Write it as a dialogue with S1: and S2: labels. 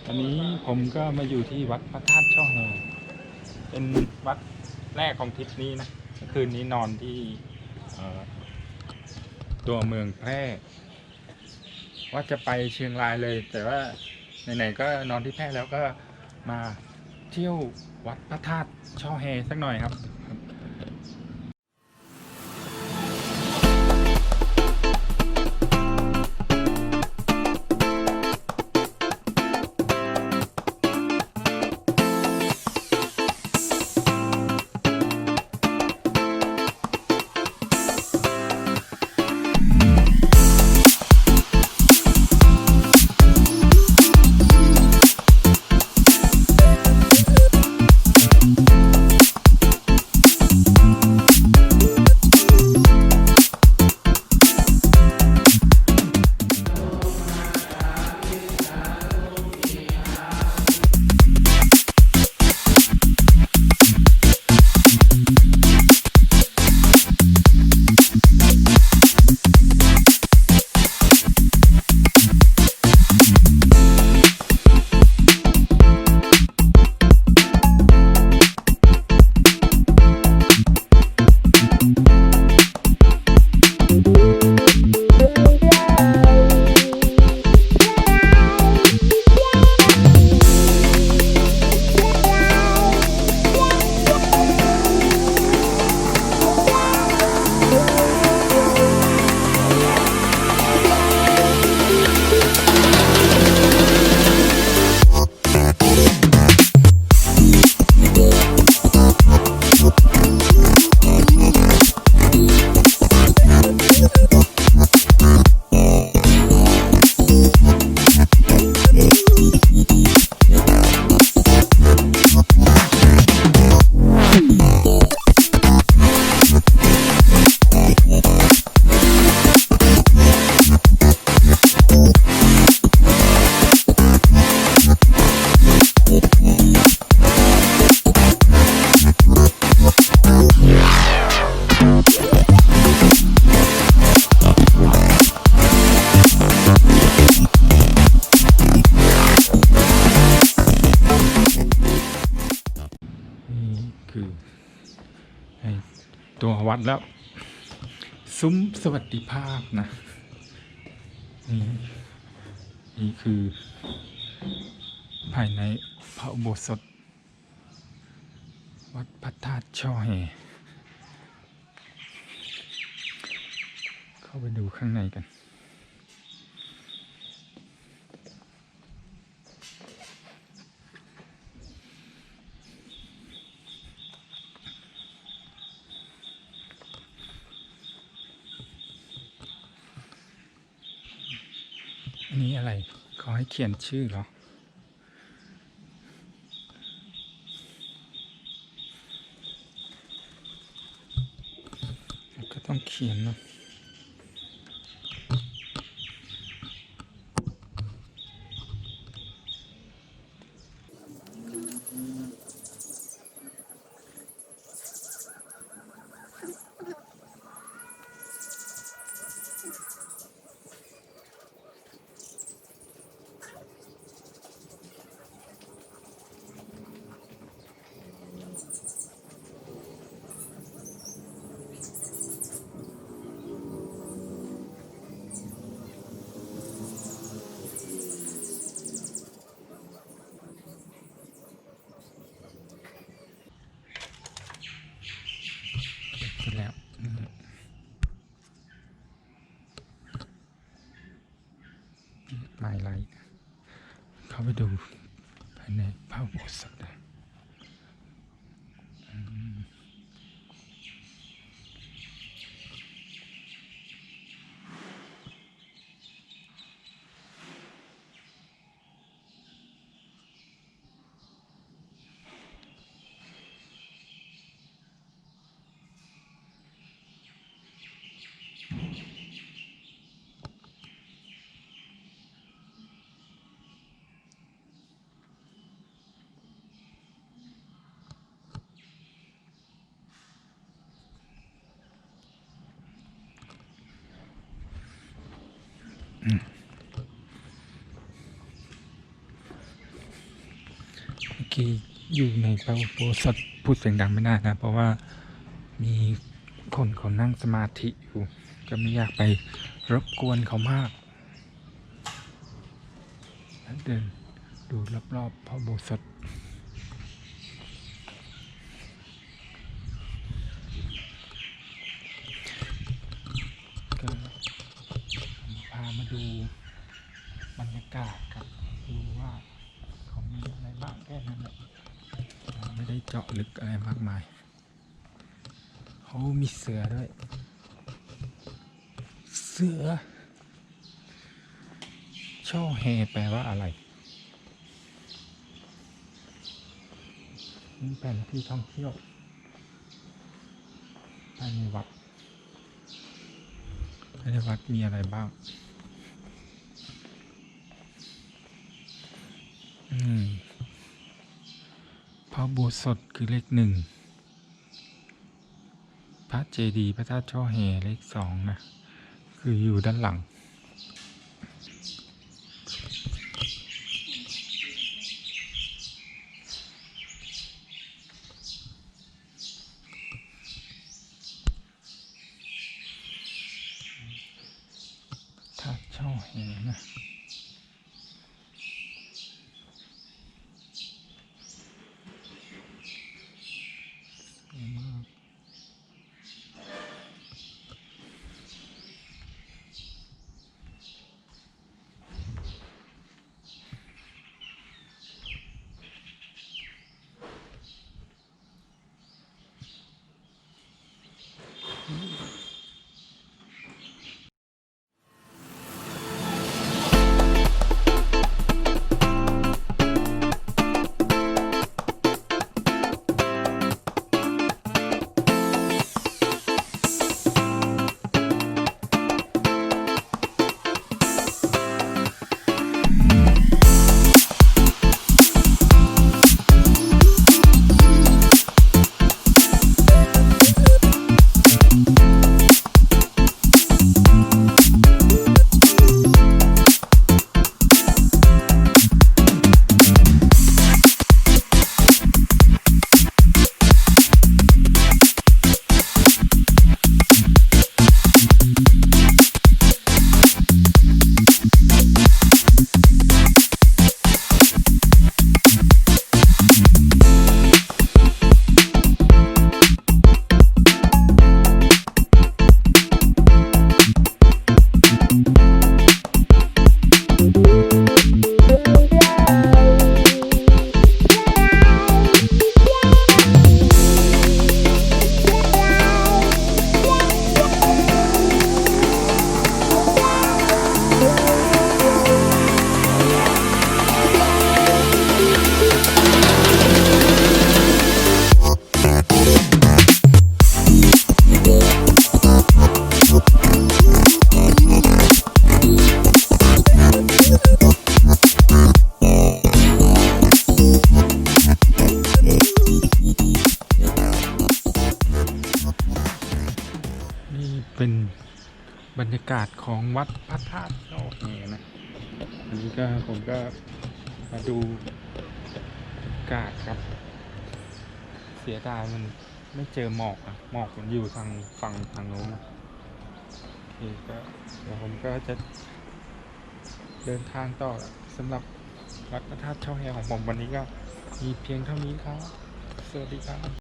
S1: อันนี้ผมก็มาอยู่ที่วัดพระธาตุช่อแฮเป็นวัดแรกของทริปนี้นะคืนนี้นอนที่ตัวเมืองแพร่ว่าจะไปเชียงรายเลยแต่ว่าไหนๆก็นอนที่แพร่แล้วก็มาเที่ยววัดพระธาตุช่อแฮสักหน่อยครับคือตัววัดแล้วซุ้มสวัสดิภาพนะนี่คือภายในพระอุโบสถวัดพระธาตุช่อแฮเข้าไปดูข้างในกันอันนี้อะไรเขาให้เขียนชื่อเหรอก็ต้องเขียนเนาะแล้วMylifeเข้าไปดูภายในพระอุโบสถนะ เมื่อกี้อยู่ในพระอุโบสถพูดเสียงดังไม่ได้นะเพราะว่ามีคนเขานั่งสมาธิอยู่ก็ไม่อยากไปรบกวนเขามากเดินดูรอบๆพระอุโบสถก็พามาดูบรรยากาศครับดูว่าเขามีอะไรบ้างแค่นั้นแหละไม่ได้เจาะลึกอะไรมากมายเขามีเสือด้วยเสือช่อแฮแปลว่าอะไรนี่เป็นที่ท่องเที่ยวภายในวัดมีอะไรบ้างพระอุโบสถคือเลข 1พระเจดีย์พระธาตุช่อแฮเลข 2นะคืออยู่ด้านหลังธาตุช่อแฮนะเป็นบรรยากาศของวัดพระธาตุช่อแฮนะอันนี้ก็ผมก็มาดูบรรยากาศครับเสียดายมันไม่เจอหมอกอะหมอกมันอยู่ทางฝั่งทางโน้นนะนี่ก็เดี๋ยวผมก็จะเดินทางต่อสำหรับวัดพระธาตุช่อแฮของผมวันนี้ก็มีเพียงเท่านี้ครับสวัสดีครับ